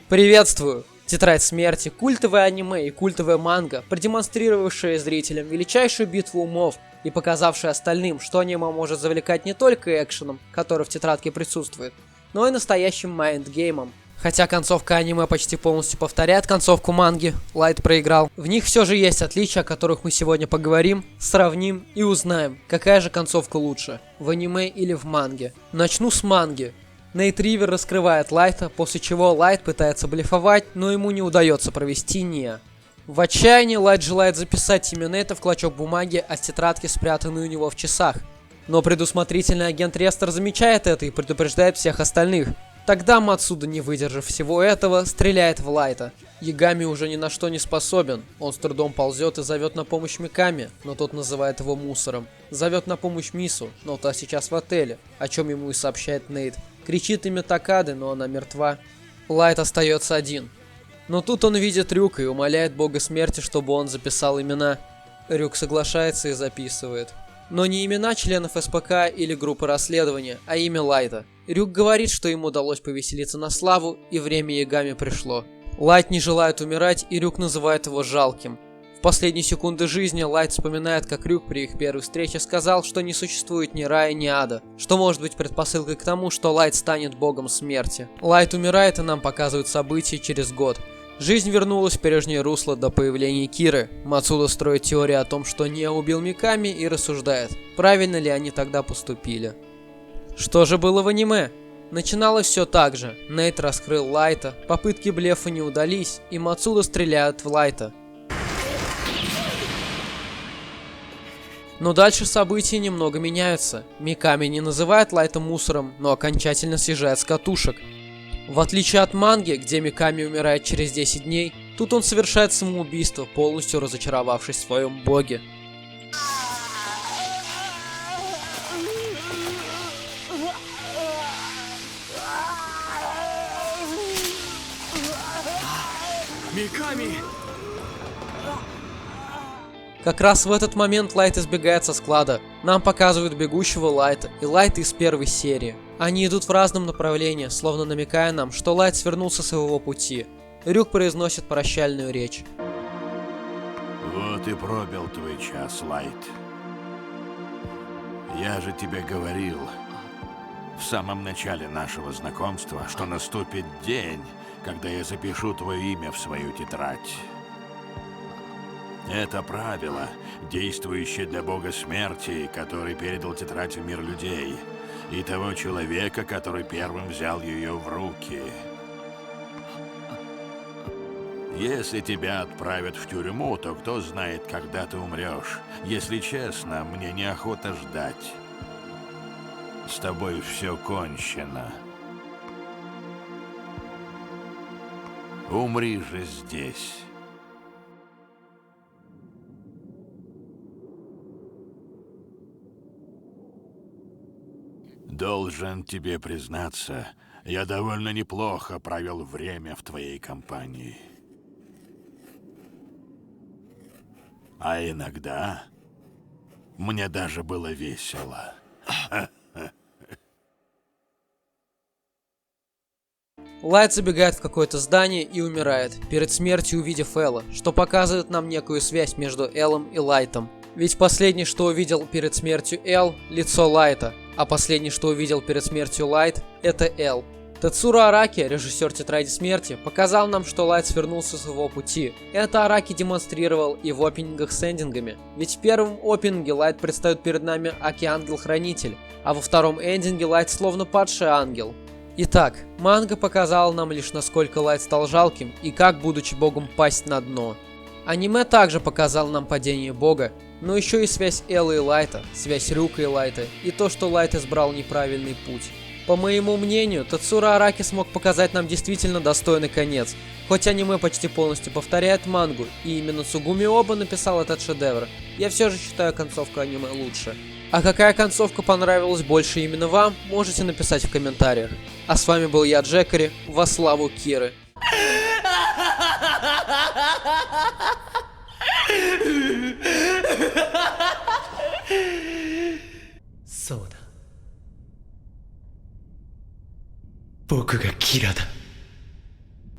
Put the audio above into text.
Приветствую! Тетрадь смерти, культовое аниме и культовая манга, продемонстрировавшие зрителям величайшую битву умов и показавшие остальным, что аниме может завлекать не только экшеном, который в тетрадке присутствует, но и настоящим майндгеймом. Хотя концовка аниме почти полностью повторяет концовку манги, Лайт проиграл. В них все же есть отличия, о которых мы сегодня поговорим, сравним и узнаем, какая же концовка лучше, в аниме или в манге. Начну с манги. Нейт Ривер раскрывает Лайта, после чего Лайт пытается блефовать, но ему не удается провести Ния. В отчаянии Лайт желает записать имя Нейта в клочок бумаги, а с тетрадки, спрятанной у него в часах. Но предусмотрительный агент Рестер замечает это и предупреждает всех остальных. Тогда Мацуда, не выдержав всего этого, стреляет в Лайта. Ягами уже ни на что не способен. Он с трудом ползет и зовет на помощь Миками, но тот называет его мусором. Зовет на помощь Мису, но та сейчас в отеле, о чем ему и сообщает Нейт. Кричит имя Такады, но она мертва. Лайт остается один. Но тут он видит Рюка и умоляет бога смерти, чтобы он записал имена. Рюк соглашается и записывает. Но не имена членов СПК или группы расследования, а имя Лайта. Рюк говорит, что ему удалось повеселиться на славу, и время Ягами пришло. Лайт не желает умирать, и Рюк называет его жалким. В последние секунды жизни Лайт вспоминает, как Рюк при их первой встрече сказал, что не существует ни рая, ни ада, что может быть предпосылкой к тому, что Лайт станет богом смерти. Лайт умирает, и нам показывают события через год. Жизнь вернулась в прежнее русло до появления Киры. Мацуда строит теорию о том, что Ния убил Миками, и рассуждает, правильно ли они тогда поступили. Что же было в аниме? Начиналось все так же. Нейт раскрыл Лайта, попытки блефа не удались, и Мацуда стреляет в Лайта. Но дальше события немного меняются. Миками не называет Лайта мусором, но окончательно съезжает с катушек. В отличие от манги, где Миками умирает через 10 дней, тут он совершает самоубийство, полностью разочаровавшись в своем боге. Миками! Как раз в этот момент Лайт избегает со склада. Нам показывают бегущего Лайта и Лайта из первой серии. Они идут в разном направлении, словно намекая нам, что Лайт свернулся с его пути. Рюк произносит прощальную речь. Вот и пробил твой час, Лайт. Я же тебе говорил в самом начале нашего знакомства, что наступит день, когда я запишу твое имя в свою тетрадь. Это правило, действующее для бога смерти, который передал тетрадь в мир людей, и того человека, который первым взял ее в руки. Если тебя отправят в тюрьму, то кто знает, когда ты умрешь. Если честно, мне неохота ждать. С тобой все кончено. Умри же здесь. Должен тебе признаться, я довольно неплохо провел время в твоей компании. А иногда мне даже было весело. Лайт забегает в какое-то здание и умирает, перед смертью увидев Элла, что показывает нам некую связь между Эллом и Лайтом. Ведь последнее, что увидел перед смертью Эл, лицо Лайта, а последнее, что увидел перед смертью Лайт, это Эл. Тецуро Араки, режиссер Тетради смерти, показал нам, что Лайт свернулся с его пути. Это Араки демонстрировал и в опенингах с эндингами. Ведь в первом опенинге Лайт предстает перед нами Аки Ангел-Хранитель, а во втором эндинге Лайт словно падший ангел. Итак, манга показала нам лишь насколько Лайт стал жалким и как, будучи богом, пасть на дно. Аниме также показало нам падение бога, но еще и связь Эллы и Лайта, связь Рюка и Лайта, и то, что Лайт избрал неправильный путь. По моему мнению, Тецуро Араки смог показать нам действительно достойный конец. Хоть аниме почти полностью повторяет мангу, и именно Цугуми Оба написал этот шедевр, я все же считаю концовку аниме лучше. А какая концовка понравилась больше именно вам, можете написать в комментариях. А с вами был я, Джекари, во славу Киры. 僕がキラだ。